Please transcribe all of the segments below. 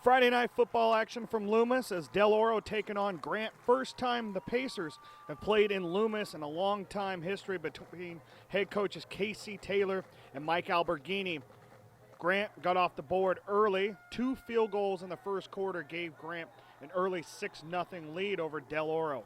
Friday night football action from Loomis as Del Oro taking on Grant. First time the Pacers have played in Loomis in a long time history between head coaches Casey Taylor and Mike Alberghini. Grant got off the board early. 2 field goals in the first quarter gave Grant an early 6-0 lead over Del Oro.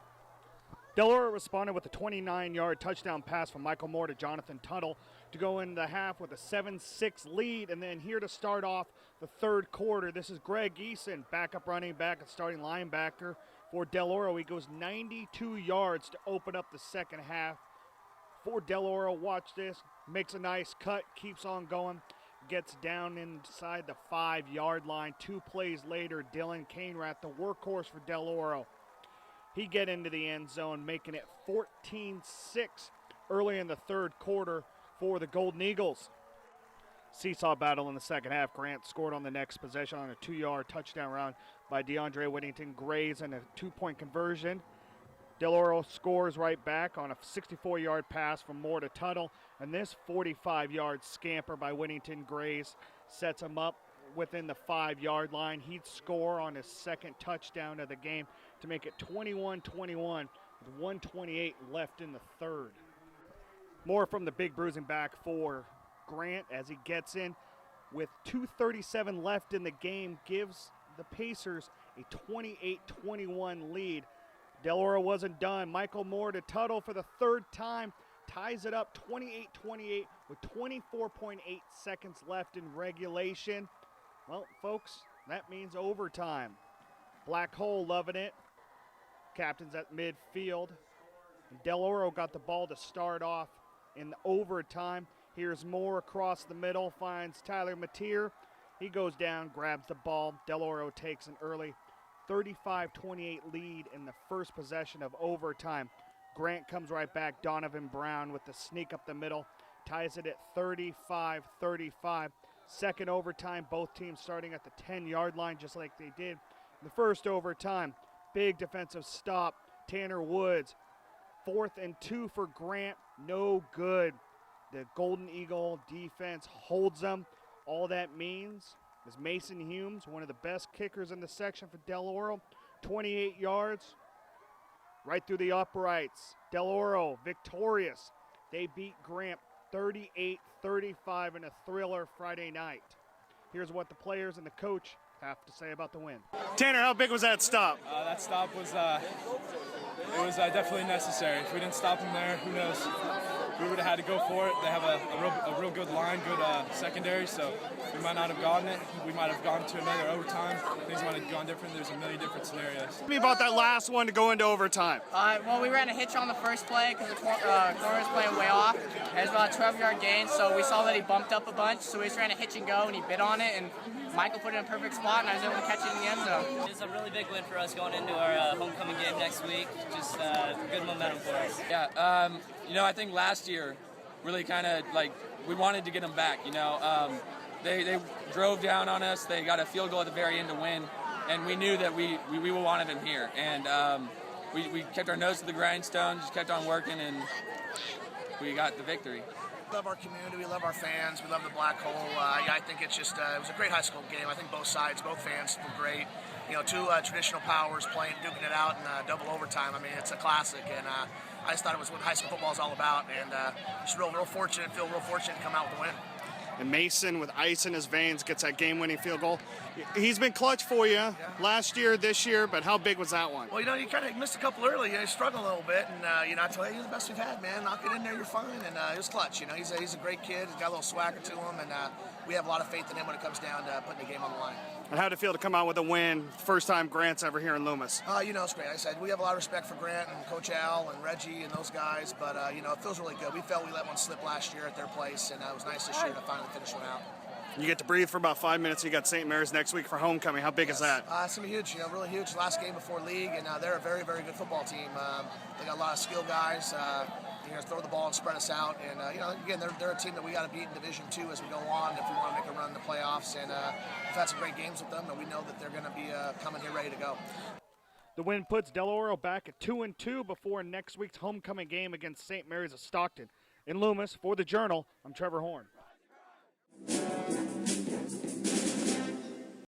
Del Oro responded with a 29-yard touchdown pass from Michael Moore to Jonathan Tuttle to go into the half with a 7-6 lead. And then here to start off the third quarter, this is Greg Eason, backup running back and starting linebacker for Del Oro. He goes 92 yards to open up the second half for Del Oro. Watch this, makes a nice cut, keeps on going, gets down inside the 5-yard line. 2 plays later, Dylan Cainrat, the workhorse for Del Oro, he get into the end zone, making it 14-6 early in the third quarter for the Golden Eagles. Seesaw battle in the second half. Grant scored on the next possession on a 2-yard touchdown run by DeAndre Whittington Grays and a 2-point conversion. Del Oro scores right back on a 64-yard pass from Moore to Tuttle, and this 45-yard scamper by Whittington Grays sets him up within the 5-yard line. He'd score on his second touchdown of the game to make it 21-21 with 1:28 left in the third. More from the big bruising back for Grant as he gets in with 2:37 left in the game, gives the Pacers a 28-21 lead. Del Oro wasn't done. Michael Moore to Tuttle for the third time, ties it up 28-28 with 24.8 seconds left in regulation. Well, folks, that means overtime. Black Hole loving it. Captains at midfield. Del Oro got the ball to start off in the overtime. Here's Moore across the middle, finds Tyler Mateer. He goes down, grabs the ball. Del Oro takes an early 35-28 lead in the first possession of overtime. Grant comes right back. Donovan Brown with the sneak up the middle, ties it at 35-35. Second overtime, both teams starting at the 10-yard line just like they did in the first overtime. Big defensive stop, Tanner Woods. 4th and 2 for Grant, no good. The Golden Eagle defense holds them. All that means is Mason Humes, one of the best kickers in the section for Del Oro, 28 yards, right through the uprights. Del Oro victorious. They beat Grant 38-35 in a thriller Friday night. Here's what the players and the coach have to say about the win. Tanner, how big was that stop? That stop was definitely necessary. If we didn't stop them there, who knows? We would have had to go for it. They have a real good line, good secondary, so we might not have gotten it. We might have gone to another overtime. Things might have gone different. There's a million different scenarios. Tell me about that last one to go into overtime. Well, we ran a hitch on the first play because the corner was playing way off. It was about a 12-yard gain, so we saw that he bumped up a bunch, so we just ran a hitch and go, and he bit on it, and Michael put it in a perfect spot, and I was able to catch it in the end zone. It's a really big win for us going into our homecoming game next week. Just good momentum for us. Yeah, I think last year really kind of like we wanted to get them back. They drove down on us. They got a field goal at the very end to win, and we knew that we wanted them here. And we kept our nose to the grindstone, just kept on working, and we got the victory. We love our community, we love our fans, we love the Black Hole. I think it's just, it was a great high school game. I think both sides, both fans were great. 2 traditional powers playing, duking it out in double overtime. I mean, it's a classic, and I just thought it was what high school football is all about, and just real fortunate, feel real fortunate to come out with the win. And Mason, with ice in his veins, gets that game-winning field goal. He's been clutch for you last year, this year, but how big was that one? Well, you kind of missed a couple early. You struggled a little bit, and I tell you, you're the best we've had, man. Knock it in there, you're fine. And it was clutch. He's a great kid. He's got a little swagger to him, and we have a lot of faith in him when it comes down to putting the game on the line. And how'd it feel to come out with a win? First time Grant's ever here in Loomis. It's great. Like I said, we have a lot of respect for Grant and Coach Al and Reggie and those guys, but it feels really good. We felt we let one slip last year at their place, and it was nice this year to finally finish one out. You get to breathe for about 5 minutes. You got St. Mary's next week for homecoming. How big is that? It's going to be huge, really huge. Last game before league, and they're a very, very good football team. They got a lot of skill guys. Throw the ball and spread us out. And, again, they're a team that we got to beat in Division II as we go on if we want to make a run in the playoffs. And we've had some great games with them, and we know that they're going to be coming here ready to go. The win puts Del Oro back at 2-2 before next week's homecoming game against St. Mary's of Stockton. In Loomis, for the Journal, I'm Trevor Horn.